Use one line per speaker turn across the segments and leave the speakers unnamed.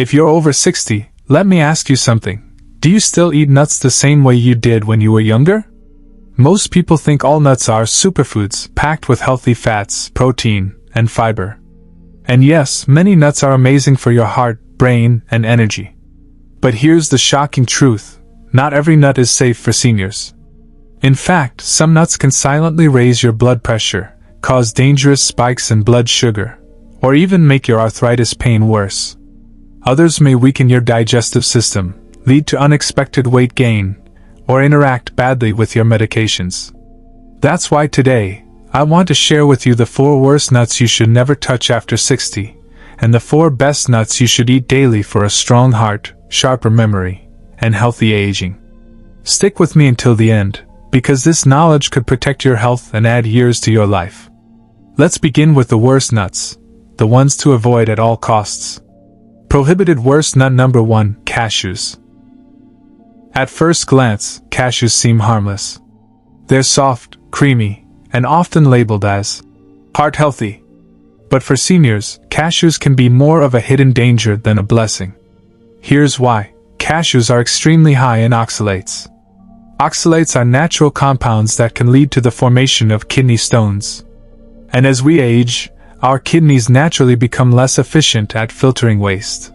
If you're over 60, let me ask you something. Do you still eat nuts the same way you did when you were younger? Most people think all nuts are superfoods packed with healthy fats, protein, and fiber. And yes, many nuts are amazing for your heart, brain, and energy. But here's the shocking truth. Not every nut is safe for seniors. In fact, some nuts can silently raise your blood pressure, cause dangerous spikes in blood sugar, or even make your arthritis pain worse. Others may weaken your digestive system, lead to unexpected weight gain, or interact badly with your medications. That's why today, I want to share with you the 4 worst nuts you should never touch after 60, and the 4 best nuts you should eat daily for a strong heart, sharper memory, and healthy aging. Stick with me until the end, because this knowledge could protect your health and add years to your life. Let's begin with the worst nuts, the ones to avoid at all costs. Prohibited worst nut number 1, cashews. At first glance, cashews seem harmless. They're soft, creamy, and often labeled as heart healthy. But for seniors, cashews can be more of a hidden danger than a blessing. Here's why. Cashews are extremely high in oxalates. Oxalates are natural compounds that can lead to the formation of kidney stones. And as we age, our kidneys naturally become less efficient at filtering waste.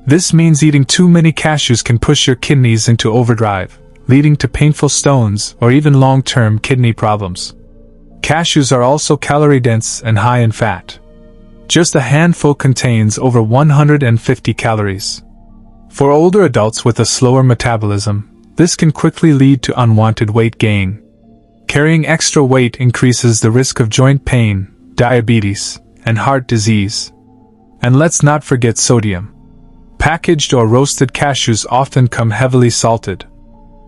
This means eating too many cashews can push your kidneys into overdrive, leading to painful stones or even long-term kidney problems. Cashews are also calorie-dense and high in fat. Just a handful contains over 150 calories. For older adults with a slower metabolism, this can quickly lead to unwanted weight gain. Carrying extra weight increases the risk of joint pain, diabetes, and heart disease. And let's not forget sodium. Packaged or roasted cashews often come heavily salted.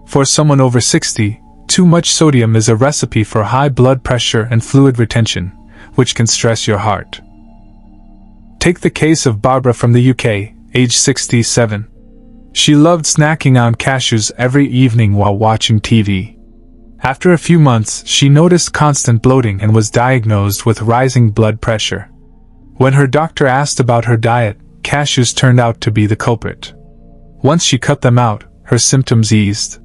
For someone over 60, too much sodium is a recipe for high blood pressure and fluid retention, which can stress your heart. Take the case of Barbara from the UK, age 67. She loved snacking on cashews every evening while watching TV. After a few months, she noticed constant bloating and was diagnosed with rising blood pressure. When her doctor asked about her diet, cashews turned out to be the culprit. Once she cut them out, her symptoms eased.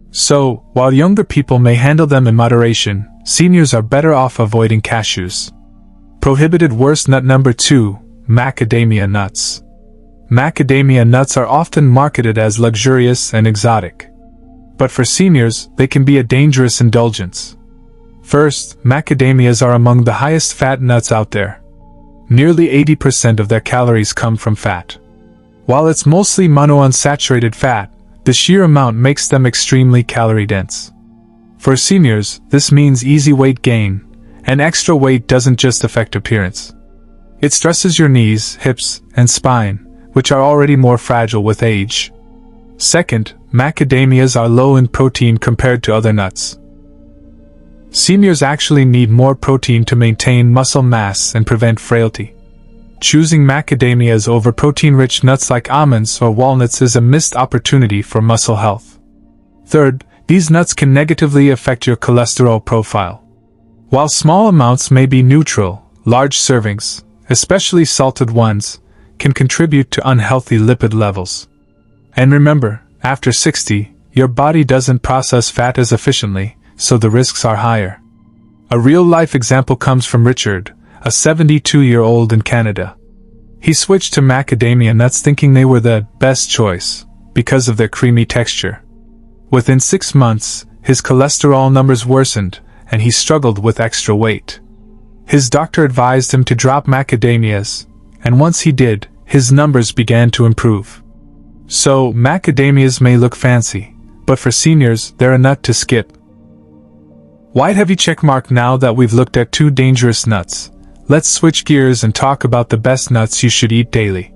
So, while younger people may handle them in moderation, seniors are better off avoiding cashews. Prohibited worst nut number 2, macadamia nuts. Macadamia nuts are often marketed as luxurious and exotic. But for seniors, they can be a dangerous indulgence. First, macadamias are among the highest fat nuts out there. Nearly 80% of their calories come from fat. While it's mostly monounsaturated fat, the sheer amount makes them extremely calorie-dense. For seniors, this means easy weight gain, and extra weight doesn't just affect appearance. It stresses your knees, hips, and spine, which are already more fragile with age. Second, macadamias are low in protein compared to other nuts. Seniors actually need more protein to maintain muscle mass and prevent frailty. Choosing macadamias over protein-rich nuts like almonds or walnuts is a missed opportunity for muscle health. Third, these nuts can negatively affect your cholesterol profile. While small amounts may be neutral, large servings, especially salted ones, can contribute to unhealthy lipid levels. And remember, after 60, your body doesn't process fat as efficiently, so the risks are higher. A real-life example comes from Richard, a 72-year-old in Canada. He switched to macadamia nuts thinking they were the best choice, because of their creamy texture. Within 6 months, his cholesterol numbers worsened, and he struggled with extra weight. His doctor advised him to drop macadamias, and once he did, his numbers began to improve. So, macadamias may look fancy, but for seniors, they're a nut to skip. White heavy checkmark. Now that we've looked at 2 dangerous nuts, let's switch gears and talk about the best nuts you should eat daily.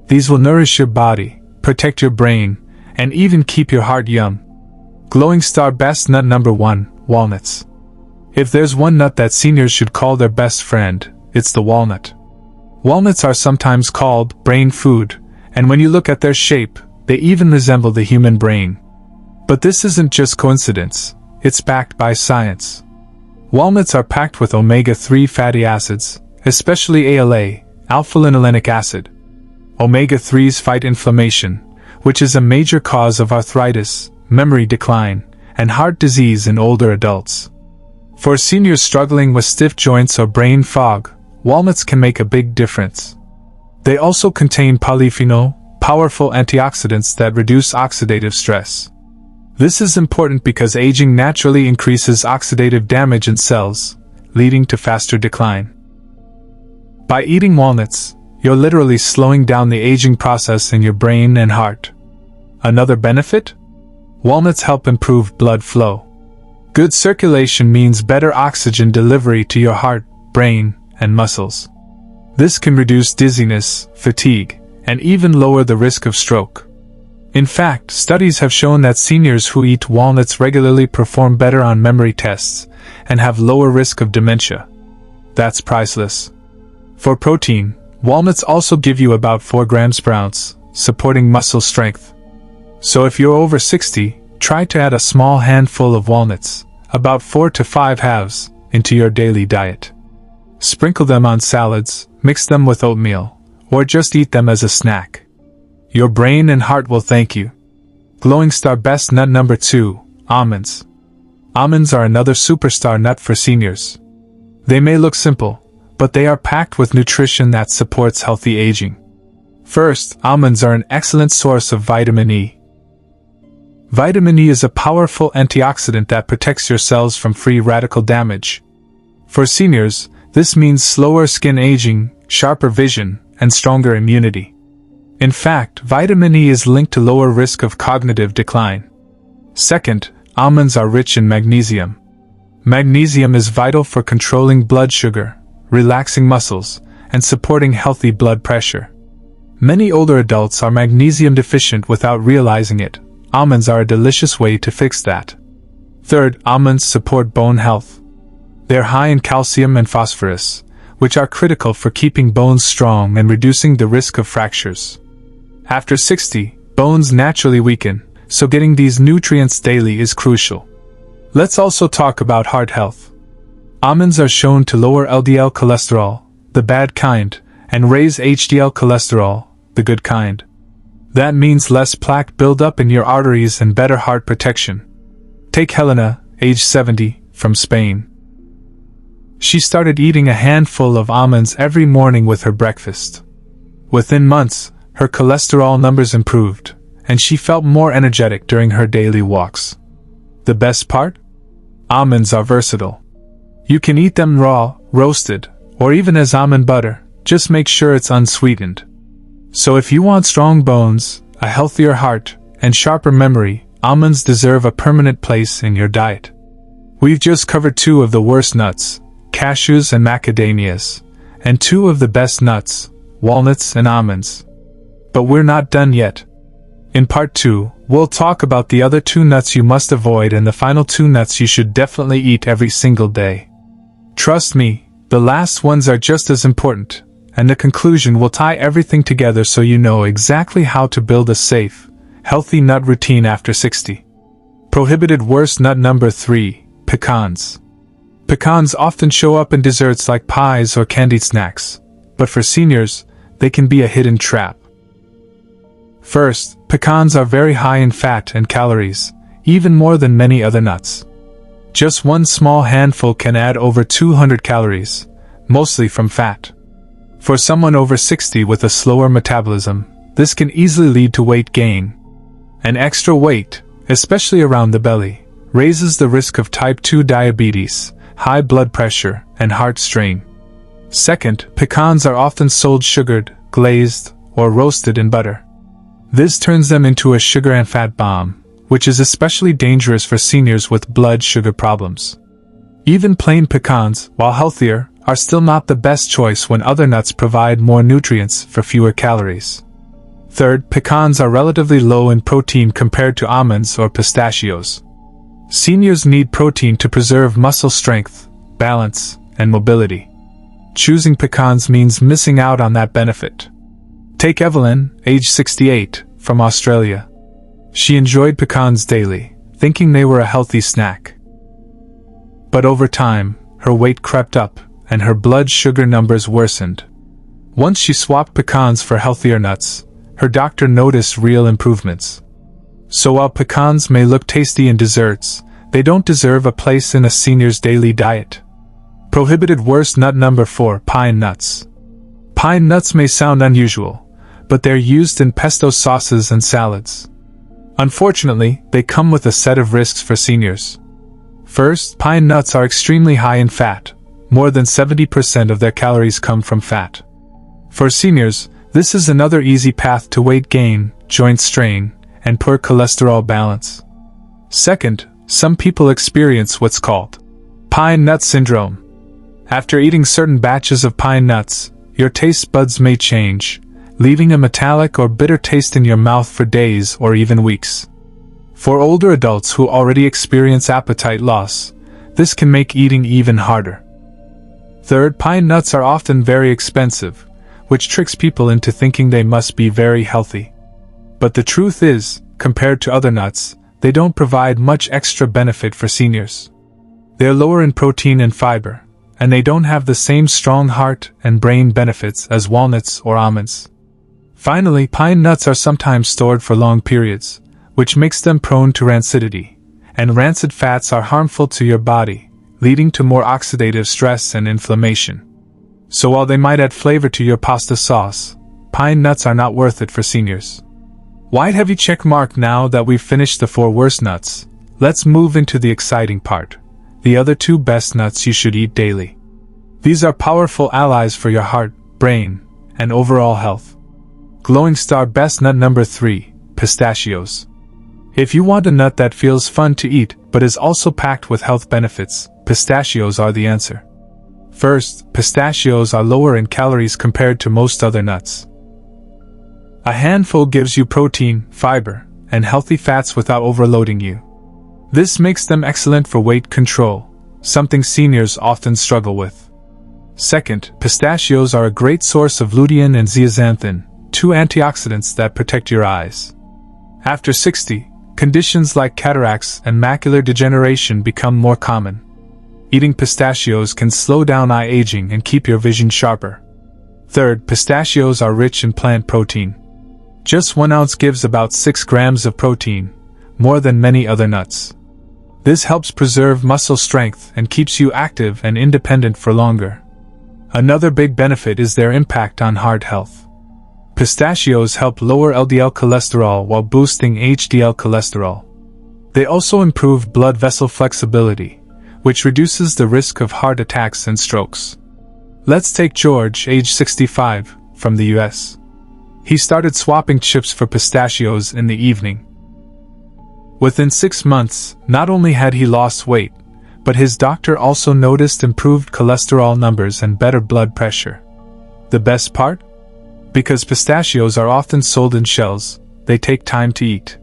These will nourish your body, protect your brain, and even keep your heart young. Glowing star best nut number 1, walnuts. If there's one nut that seniors should call their best friend, it's the walnut. Walnuts are sometimes called brain food, and when you look at their shape, they even resemble the human brain. But this isn't just coincidence, it's backed by science. Walnuts are packed with omega-3 fatty acids, especially ALA, alpha-linolenic acid. Omega-3s fight inflammation, which is a major cause of arthritis, memory decline, and heart disease in older adults. For seniors struggling with stiff joints or brain fog, walnuts can make a big difference. They also contain polyphenol, powerful antioxidants that reduce oxidative stress. This is important because aging naturally increases oxidative damage in cells, leading to faster decline. By eating walnuts, you're literally slowing down the aging process in your brain and heart. Another benefit? Walnuts help improve blood flow. Good circulation means better oxygen delivery to your heart, brain, and muscles. This can reduce dizziness, fatigue, and even lower the risk of stroke. In fact, studies have shown that seniors who eat walnuts regularly perform better on memory tests and have lower risk of dementia. That's priceless. For protein, walnuts also give you about 4 grams per ounce, supporting muscle strength. So if you're over 60, try to add a small handful of walnuts, about 4 to 5 halves, into your daily diet. Sprinkle them on salads, mix them with oatmeal, or just eat them as a snack. Your brain and heart will thank you. Glowing Star Best Nut Number 2, Almonds. Almonds are another superstar nut for seniors. They may look simple, but they are packed with nutrition that supports healthy aging. First, almonds are an excellent source of vitamin E. Vitamin E is a powerful antioxidant that protects your cells from free radical damage. For seniors, this means slower skin aging, sharper vision, and stronger immunity. In fact, vitamin E is linked to lower risk of cognitive decline. Second, almonds are rich in magnesium. Magnesium is vital for controlling blood sugar, relaxing muscles, and supporting healthy blood pressure. Many older adults are magnesium deficient without realizing it. Almonds are a delicious way to fix that. Third, almonds support bone health. They're high in calcium and phosphorus, which are critical for keeping bones strong and reducing the risk of fractures. After 60, bones naturally weaken, so getting these nutrients daily is crucial. Let's also talk about heart health. Almonds are shown to lower LDL cholesterol, the bad kind, and raise HDL cholesterol, the good kind. That means less plaque buildup in your arteries and better heart protection. Take Helena, age 70, from Spain. She started eating a handful of almonds every morning with her breakfast. Within months, her cholesterol numbers improved, and she felt more energetic during her daily walks. The best part? Almonds are versatile. You can eat them raw, roasted, or even as almond butter, just make sure it's unsweetened. So if you want strong bones, a healthier heart, and sharper memory, almonds deserve a permanent place in your diet. We've just covered 2 of the worst nuts, cashews and macadamias, and 2 of the best nuts, walnuts and almonds. But we're not done yet. In part 2, we'll talk about the other 2 nuts you must avoid and the final 2 nuts you should definitely eat every single day. Trust me, the last ones are just as important, and the conclusion will tie everything together so you know exactly how to build a safe, healthy nut routine after 60. Prohibited worst nut number 3, pecans. Pecans often show up in desserts like pies or candied snacks, but for seniors, they can be a hidden trap. First, pecans are very high in fat and calories, even more than many other nuts. Just one small handful can add over 200 calories, mostly from fat. For someone over 60 with a slower metabolism, this can easily lead to weight gain. An extra weight, especially around the belly, raises the risk of type 2 diabetes, high blood pressure, and heart strain. Second, pecans are often sold sugared, glazed, or roasted in butter. This turns them into a sugar and fat bomb, which is especially dangerous for seniors with blood sugar problems. Even plain pecans, while healthier, are still not the best choice when other nuts provide more nutrients for fewer calories. Third, pecans are relatively low in protein compared to almonds or pistachios. Seniors need protein to preserve muscle strength, balance, and mobility. Choosing pecans means missing out on that benefit. Take Evelyn, age 68, from Australia. She enjoyed pecans daily, thinking they were a healthy snack. But over time, her weight crept up, and her blood sugar numbers worsened. Once she swapped pecans for healthier nuts, her doctor noticed real improvements. So while pecans may look tasty in desserts, they don't deserve a place in a senior's daily diet. Prohibited worst nut number 4, pine nuts. Pine nuts may sound unusual, but they're used in pesto sauces and salads. Unfortunately, they come with a set of risks for seniors. First, pine nuts are extremely high in fat. More than 70% of their calories come from fat. For seniors, this is another easy path to weight gain, joint strain, and poor cholesterol balance. Second, some people experience what's called pine nut syndrome. After eating certain batches of pine nuts, your taste buds may change, leaving a metallic or bitter taste in your mouth for days or even weeks. For older adults who already experience appetite loss, this can make eating even harder. Third, pine nuts are often very expensive, which tricks people into thinking they must be very healthy. But the truth is, compared to other nuts, they don't provide much extra benefit for seniors. They're lower in protein and fiber, and they don't have the same strong heart and brain benefits as walnuts or almonds. Finally, pine nuts are sometimes stored for long periods, which makes them prone to rancidity, and rancid fats are harmful to your body, leading to more oxidative stress and inflammation. So while they might add flavor to your pasta sauce, pine nuts are not worth it for seniors. White heavy check mark. Now that we've finished the 4 worst nuts, let's move into the exciting part, the other 2 best nuts you should eat daily. These are powerful allies for your heart, brain, and overall health. Glowing star best nut number 3, pistachios. If you want a nut that feels fun to eat but is also packed with health benefits, pistachios are the answer. First, pistachios are lower in calories compared to most other nuts. A handful gives you protein, fiber, and healthy fats without overloading you. This makes them excellent for weight control, something seniors often struggle with. Second, pistachios are a great source of lutein and zeaxanthin, 2 antioxidants that protect your eyes. After 60, conditions like cataracts and macular degeneration become more common. Eating pistachios can slow down eye aging and keep your vision sharper. Third, pistachios are rich in plant protein. Just 1 ounce gives about 6 grams of protein, more than many other nuts. This helps preserve muscle strength and keeps you active and independent for longer. Another big benefit is their impact on heart health. Pistachios help lower LDL cholesterol while boosting HDL cholesterol. They also improve blood vessel flexibility, which reduces the risk of heart attacks and strokes. Let's take George, age 65, from the US. He started swapping chips for pistachios in the evening. Within 6 months, not only had he lost weight, but his doctor also noticed improved cholesterol numbers and better blood pressure. The best part? Because pistachios are often sold in shells, they take time to eat.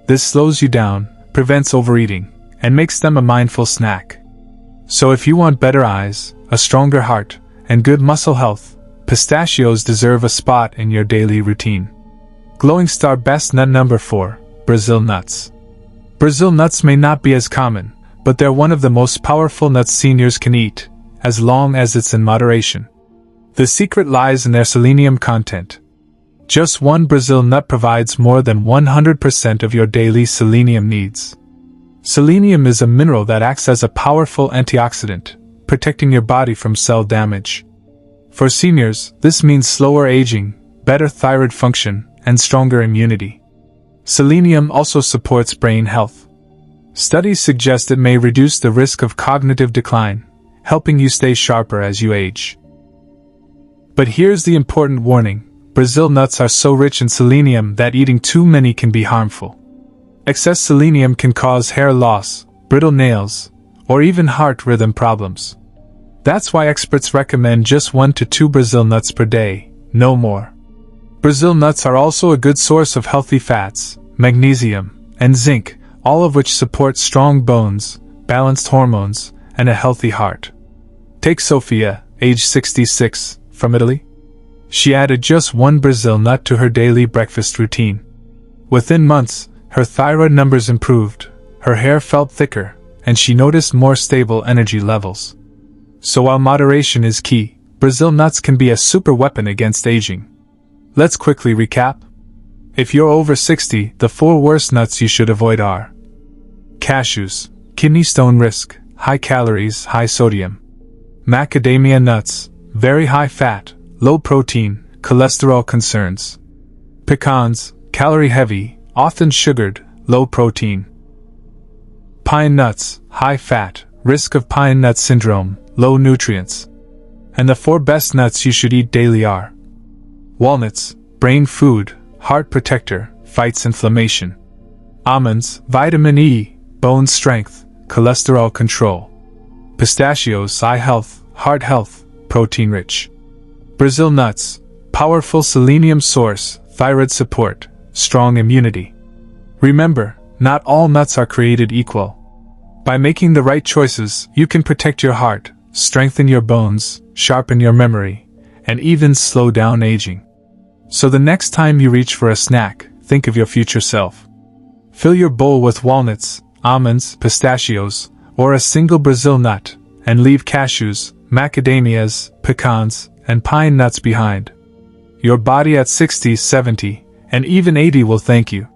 This slows you down, prevents overeating, and makes them a mindful snack. So if you want better eyes, a stronger heart, and good muscle health, pistachios deserve a spot in your daily routine. Glowing star best nut number 4, Brazil nuts. Brazil nuts may not be as common, but they're one of the most powerful nuts seniors can eat, as long as it's in moderation. The secret lies in their selenium content. Just 1 Brazil nut provides more than 100% of your daily selenium needs. Selenium is a mineral that acts as a powerful antioxidant, protecting your body from cell damage. For seniors, this means slower aging, better thyroid function, and stronger immunity. Selenium also supports brain health. Studies suggest it may reduce the risk of cognitive decline, helping you stay sharper as you age. But here's the important warning: Brazil nuts are so rich in selenium that eating too many can be harmful. Excess selenium can cause hair loss, brittle nails, or even heart rhythm problems. That's why experts recommend just 1 to 2 Brazil nuts per day, no more. Brazil nuts are also a good source of healthy fats, magnesium, and zinc, all of which support strong bones, balanced hormones, and a healthy heart. Take Sophia, age 66, from Italy. She added just 1 Brazil nut to her daily breakfast routine. Within months, her thyroid numbers improved, her hair felt thicker, and she noticed more stable energy levels. So while moderation is key, Brazil nuts can be a super weapon against aging. Let's quickly recap. If you're over 60, the 4 worst nuts you should avoid are: cashews, kidney stone risk, high calories, high sodium. Macadamia nuts, very high fat, low protein, cholesterol concerns. Pecans, calorie heavy, often sugared, low protein. Pine nuts, high fat, risk of pine nut syndrome, low nutrients. And the 4 best nuts you should eat daily are: walnuts, brain food, heart protector, fights inflammation. Almonds, vitamin E, bone strength, cholesterol control. Pistachios, eye health, heart health, protein rich. Brazil nuts, powerful selenium source, thyroid support, strong immunity. Remember, not all nuts are created equal. By making the right choices, you can protect your heart, strengthen your bones, sharpen your memory, and even slow down aging. So the next time you reach for a snack, think of your future self. Fill your bowl with walnuts, almonds, pistachios, or a single Brazil nut, and leave cashews, macadamias, pecans, and pine nuts behind. Your body at 60, 70, and even 80 will thank you.